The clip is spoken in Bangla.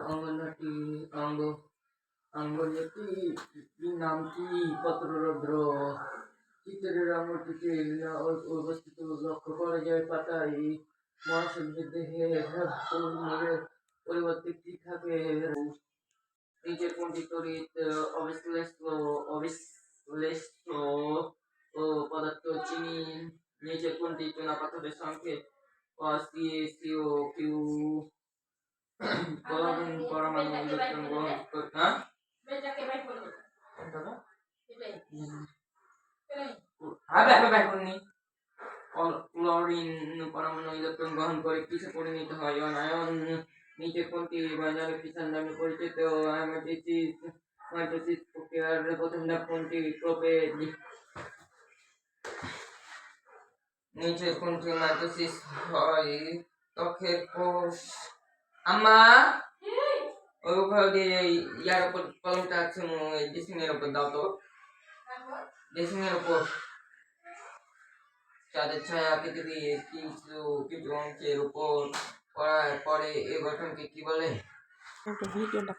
অঙ্গনাটি অঙ্গনাটি নামটি পত্ররন্ধ্র চিত্রের আঙুলটিতে অবস্থিত লক্ষ্য করা যায় পাতায় মহাশূন্যের দেহে পরিবর্তে কি থাকে নিচের কোনটি তড়িৎ অবিশ্লেষ্য ও পদার্থ চিনি নিচের কোনটি চুনাপাথরের সংকেত সিও কিউ ক্লোরিন পরমাণু ইলেকট্রন গ্রহণ করে ক্লোরিন পরমাণু ইলেকট্রন গ্রহণ করে কিসে পরিণত হয় আয়ন নিচে কোনটি বাজারে কিষান নামে পরিচিত মাইটোসিস প্রক্রিয়ার প্রথম ধাপ কোনটি প্রোপেজ নিচে কোনটি মাইটোসিস হয় ত্বকের কোষ আম্মা ওই উপর দিয়ে ইয়ার উপর কলমটা আছে ড্রেসিং এর উপর দাও তো ড্রেসিং এর উপর চাঁদের ছায়া পৃথিবীর কিছু কিছু অংশের উপর পড়ার পরে এই গঠনকে কি বলে? ভিডিওটা